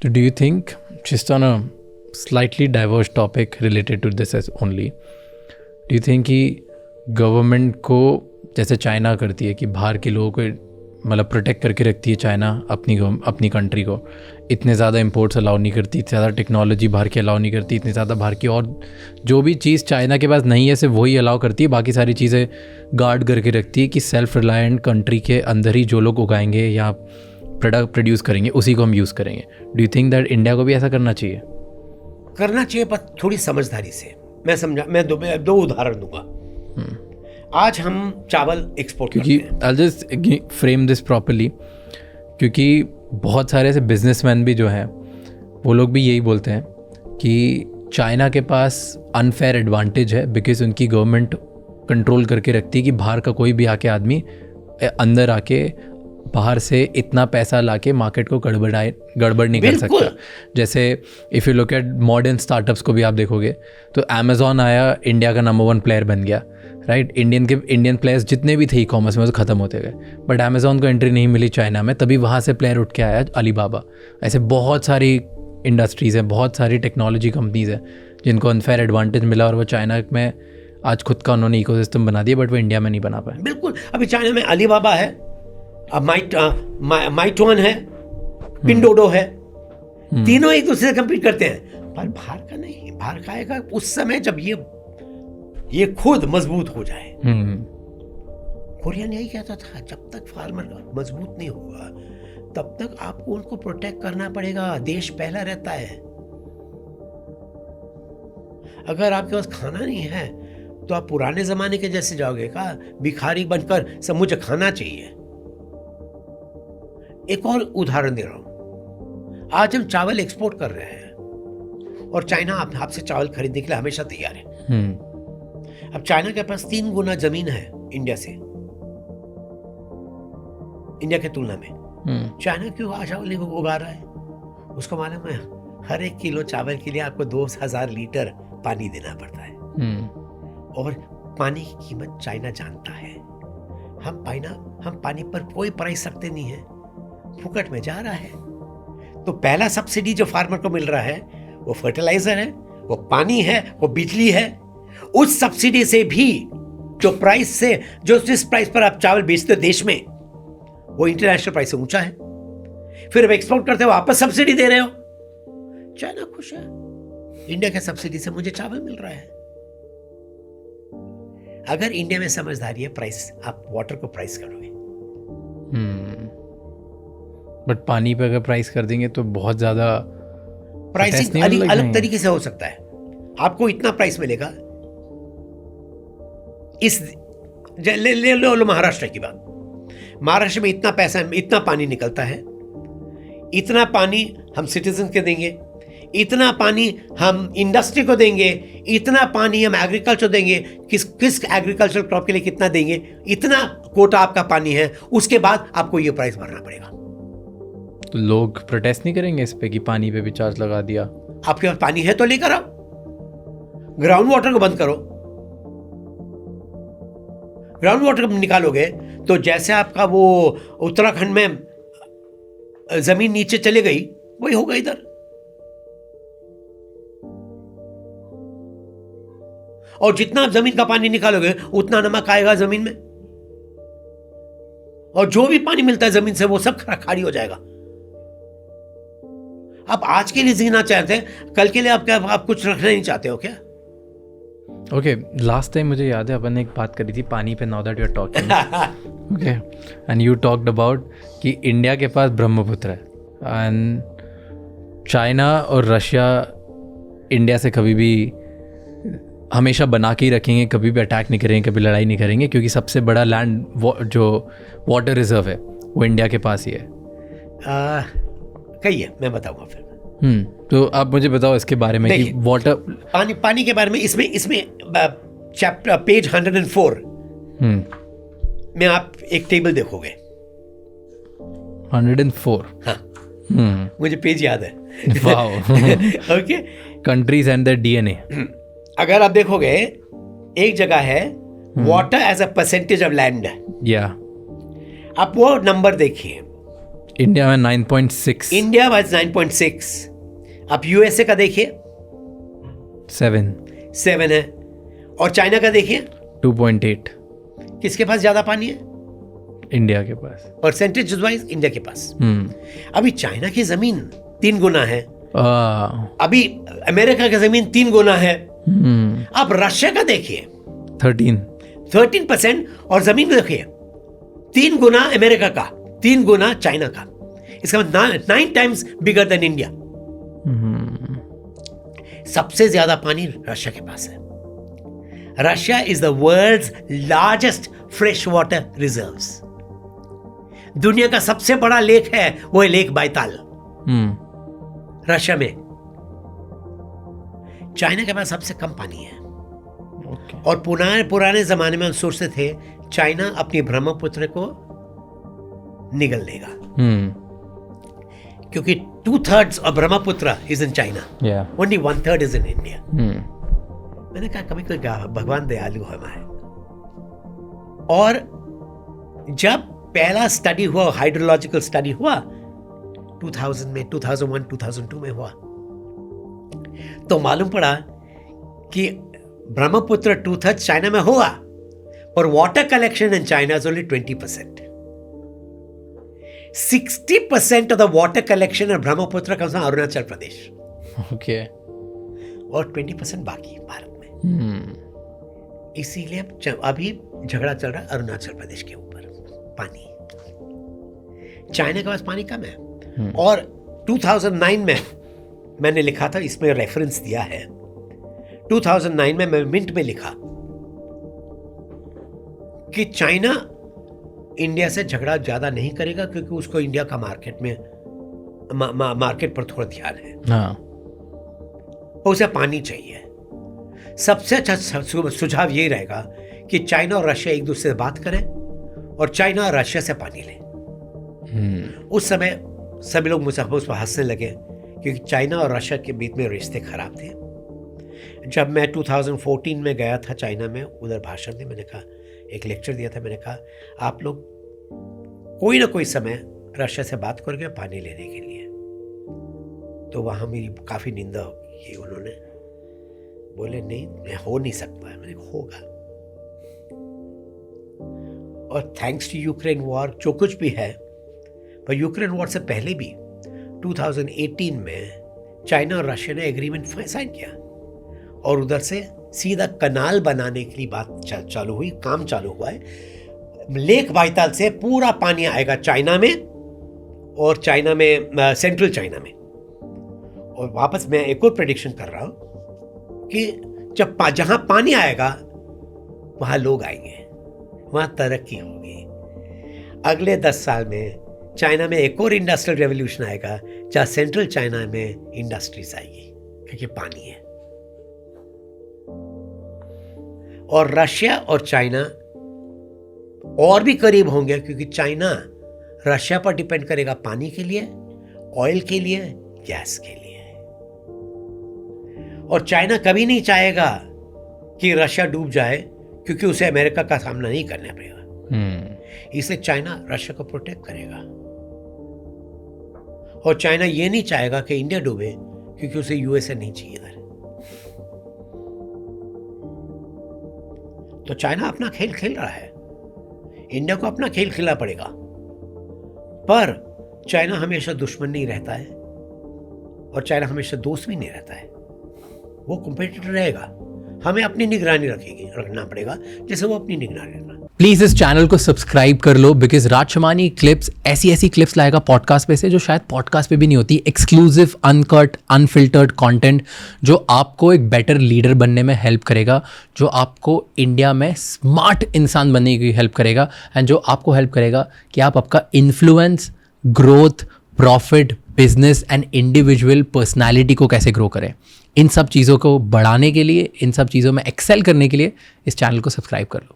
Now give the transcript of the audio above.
So do you think, just on a slightly diverse topic related to this as only, do you think कि government को जैसे China करती है कि बाहर के लोगों को मतलब प्रोटेक्ट करके रखती है चाइना अपनी कंट्री को, इतने ज़्यादा इंपोर्ट्स अलाउ नहीं करती, इतनी ज़्यादा टेक्नोलॉजी बाहर की अलाउ नहीं करती, इतनी ज़्यादा बाहर की, और जो भी चीज़ चाइना के पास नहीं है सिर्फ वही अलाउ करती है, बाकी सारी चीज़ें गार्ड करके रखती है कि सेल्फ रिलायंट कंट्री के अंदर ही जो लोग उगाएंगे या प्रोडक्ट प्रोड्यूस करेंगे उसी को हम यूज़ करेंगे. Do you think that India को भी ऐसा करना चाहिए? करना चाहिए, पर थोड़ी समझदारी से. मैं दो उदाहरण दूंगा. आज हम चावल एक्सपोर्ट करते हैं. I'll just frame this properly, क्योंकि बहुत सारे ऐसे बिजनेसमैन भी जो हैं वो लोग भी यही बोलते हैं कि चाइना के पास अनफेयर एडवांटेज है बिकॉज उनकी गवर्नमेंट कंट्रोल करके रखती है कि बाहर का कोई भी आके आदमी अंदर आके बाहर से इतना पैसा लाके मार्केट को गड़बड़ नहीं कर सकता. जैसे if you look at modern startups को भी आप देखोगे तो अमेज़ॉन आया, इंडिया का नंबर 1 प्लेयर बन गया, राइट. इंडियन प्लेयर्स जितने भी थे ई कॉमर्स में वो ख़त्म होते गए, बट अमेज़ॉन को एंट्री नहीं मिली चाइना में, तभी वहाँ से प्लेयर उठ के आया अलीबाबा. ऐसे बहुत सारी इंडस्ट्रीज़ हैं, बहुत सारी टेक्नोलॉजी कंपनीज़ हैं जिनको अनफेयर एडवांटेज मिला और वो चाइना में आज खुद का उन्होंने इकोसिस्टम बना दिया, बट वो इंडिया में नहीं बना पाए. बिल्कुल. अभी चाइना में अलीबाबा है, अब माइटोन है, पिंडोडो है, तीनों एक दूसरे से कम्पीट करते हैं, पर बाहर का नहीं. बाहर का आएगा उस समय जब ये खुद मजबूत हो जाए. कोरियन यही कहता था, जब तक फार्मर मजबूत नहीं होगा तब तक आपको उनको प्रोटेक्ट करना पड़ेगा. देश पहला रहता है. अगर आपके पास खाना नहीं है तो आप पुराने जमाने के जैसे जाओगे का भिखारी बनकर सब मुझे खाना चाहिए. एक और उदाहरण दे रहा हूं. आज हम चावल एक्सपोर्ट कर रहे हैं और चाइना आपसे चावल खरीदने के लिए हमेशा तैयार है. अब चाइना के पास 3 गुना जमीन है इंडिया के तुलना में. चाइना क्यों चावल नहीं उगा रहा है? उसको मालूम है हर 1 किलो चावल के लिए आपको 2000 लीटर पानी देना पड़ता है. और पानी की कीमत चाइना जानता है. हम पानी पर कोई प्राइस रखते नहीं है, फुकट में जा रहा है. तो पहला सब्सिडी जो फार्मर को मिल रहा है वो फर्टिलाइजर है, वो पानी है, वो बिजली है. उस सब्सिडी से भी जिस प्राइस पर आप चावल बेचते हो देश में, वो इंटरनेशनल प्राइस से ऊंचा है. फिर आप एक्सपोर्ट करते हो, वापस सब्सिडी दे रहे हो. चाइना खुश है, इंडिया के सब्सिडी से मुझे चावल मिल रहा है. अगर इंडिया में समझदारी है, प्राइस आप वाटर को प्राइस करोगे. बट पानी पे अगर प्राइस कर देंगे तो बहुत ज्यादा प्राइसिंग अलग तरीके से हो सकता है. आपको इतना प्राइस मिलेगा. ले लो महाराष्ट्र की बात. महाराष्ट्र में इतना पैसा, इतना पानी निकलता है, इतना पानी हम सिटीजन के देंगे, इतना पानी हम इंडस्ट्री को देंगे, इतना पानी हम एग्रीकल्चर देंगे. किस एग्रीकल्चर क्रॉप के लिए कितना देंगे, इतना कोटा आपका पानी है. उसके बाद आपको ये प्राइस भरना पड़ेगा. तो लोग प्रोटेस्ट नहीं करेंगे इस पे कि पानी पे भी चार्ज लगा दिया? आपके पास पानी है तो लेकर आओ, ग्राउंड वाटर को बंद करो. ग्राउंड वाटर निकालोगे तो जैसे आपका वो उत्तराखंड में जमीन नीचे चली गई, वही होगा इधर. और जितना जमीन का पानी निकालोगे उतना नमक आएगा जमीन में, और जो भी पानी मिलता है जमीन से वो सब खाली हो जाएगा. आप आज के लिए जीना चाहते हैं, कल के लिए आप कुछ रखना नहीं चाहते हो क्या? ओके, लास्ट टाइम मुझे याद है अपन ने एक बात करी थी पानी पे. Now that you are talking, okay, and you talked about कि इंडिया के पास ब्रह्मपुत्र है एंड चाइना और रशिया इंडिया से कभी भी हमेशा बना के ही रखेंगे, कभी भी अटैक नहीं करेंगे, कभी लड़ाई नहीं करेंगे, क्योंकि सबसे बड़ा लैंड जो वाटर रिजर्व है वो इंडिया के पास ही है. कही है, मैं बताऊंगा फिर. तो आप मुझे बताओ इसके बारे में कि वाटर पानी के बारे में. इसमें चैप्टर पेज 104 में आप एक टेबल देखोगे. 104? हाँ, मुझे पेज याद है. Okay, countries and the DNA. अगर आप देखोगे एक जगह है water as a percentage of land. या आप वो नंबर देखिए. इंडिया में 9.6. India was 9.6. अब यूएसए का देखिए 7 है, और चाइना का देखिए 2.8. किसके पास ज्यादा पानी है? इंडिया के पास. परसेंटेज वाइज इंडिया के पास. अभी चाइना की जमीन 3 गुना है. अभी अमेरिका की जमीन 3 गुना है. अब रशिया का देखिए 13%, और जमीन देखिए 3 गुना अमेरिका का, 3 गुना चाइना का. इसका मतलब 9 टाइम्स बिगर देन इंडिया. सबसे ज्यादा पानी रशिया के पास है. Russia is the world's largest fresh water reserves. दुनिया का सबसे बड़ा लेक है, वो है लेक बायताल, रशिया में. चाइना के पास सबसे कम पानी है. और पुराने जमाने में हम सोचते थे चाइना अपनी ब्रह्मपुत्र को निगल लेगा, क्योंकि 2/3 of Brahmaputra is in China, only 1/3 is in India. मैंने कहा कभी कोई भगवान दयालु हमारे. और जब पहला स्टडी हुआ, हाइड्रोलॉजिकल स्टडी हुआ 2000 में, 2001, 2002 में हुआ, तो मालूम पड़ा कि ब्रह्मपुत्र 2/3 चाइना में हुआ, और water collection in China is only 20%. 60% of the water collection in Brahmaputra comes from Arunachal Pradesh. Okay. और 20% बाकी भारत में. इसीलिए अभी झगड़ा चल रहा है अरुणाचल प्रदेश के ऊपर पानी. चाइना के पास पानी कम है. और 2009 में मैंने लिखा था, इसमें रेफरेंस दिया है, 2009 में मैं मिंट में लिखा कि चाइना इंडिया से झगड़ा ज्यादा नहीं करेगा, क्योंकि उसको इंडिया का मार्केट पर थोड़ा ध्यान है. उसे पानी चाहिए. सबसे अच्छा सुझाव यही रहेगा कि चाइना और रशिया एक दूसरे से बात करें, और चाइना और रशिया से पानी लें. उस समय सभी लोग मुझसे उस पर हंसने लगे, क्योंकि चाइना और रशिया के बीच में रिश्ते खराब थे. जब मैं 2014 में गया था चाइना में, उधर भाषण में मैंने कहा, एक लेक्चर दिया था, मैंने कहा आप लोग कोई ना कोई समय रशिया से बात करोगे पानी लेने के लिए. तो वहाँ मेरी काफ़ी निंदा की. उन्होंने बोले नहीं, हो नहीं सकता है. मैंने होगा. और थैंक्स टू यूक्रेन वॉर जो कुछ भी है, पर यूक्रेन वॉर से पहले भी 2018 में चाइना और रशिया ने एग्रीमेंट साइन किया, और उधर से सीधा कनाल बनाने के लिए बात चालू हुई, काम चालू हुआ है. लेक बायताल से पूरा पानी आएगा चाइना में, और चाइना में सेंट्रल चाइना में. और वापस मैं एक और प्रेडिक्शन कर रहा हूं कि जब जहां पानी आएगा वहां लोग आएंगे, वहां तरक्की होगी. अगले 10 साल में चाइना में एक और इंडस्ट्रियल रेवोल्यूशन आएगा, जहां सेंट्रल चाइना में इंडस्ट्रीज आएगी, क्योंकि पानी है. और रशिया और चाइना और भी करीब होंगे, क्योंकि चाइना रशिया पर डिपेंड करेगा पानी के लिए, ऑयल के लिए, गैस के लिए. और चाइना कभी नहीं चाहेगा कि रशिया डूब जाए, क्योंकि उसे अमेरिका का सामना नहीं करना पड़ेगा. इसलिए चाइना रशिया को प्रोटेक्ट करेगा. और चाइना ये नहीं चाहेगा कि इंडिया डूबे, क्योंकि उसे यूएसए नहीं चाहिए इधर. तो चाइना अपना खेल खेल रहा है, इंडिया को अपना खेल खेलना पड़ेगा. पर चाइना हमेशा दुश्मन नहीं रहता है, और चाइना हमेशा दोस्त भी नहीं रहता है. वो कॉम्पिटिटर रहेगा. हमें अपनी निगरानी रखना पड़ेगा, जैसे वो अपनी निगरानी रखना. प्लीज इस चैनल को सब्सक्राइब कर लो, बिकॉज राज शमानी क्लिप्स ऐसी क्लिप्स लाएगा पॉडकास्ट पे से, जो शायद पॉडकास्ट पे भी नहीं होती. एक्सक्लूसिव, अनकट, अनफिल्टर्ड कंटेंट जो आपको एक बेटर लीडर बनने में हेल्प करेगा, जो आपको इंडिया में स्मार्ट इंसान बनने की हेल्प करेगा, एंड जो आपको हेल्प करेगा कि आप आपका influence, growth, profit, business and individual personality को कैसे ग्रो करें. इन सब चीज़ों को बढ़ाने के लिए, इन सब चीज़ों में एक्सेल करने के लिए इस चैनल को सब्सक्राइब कर लो.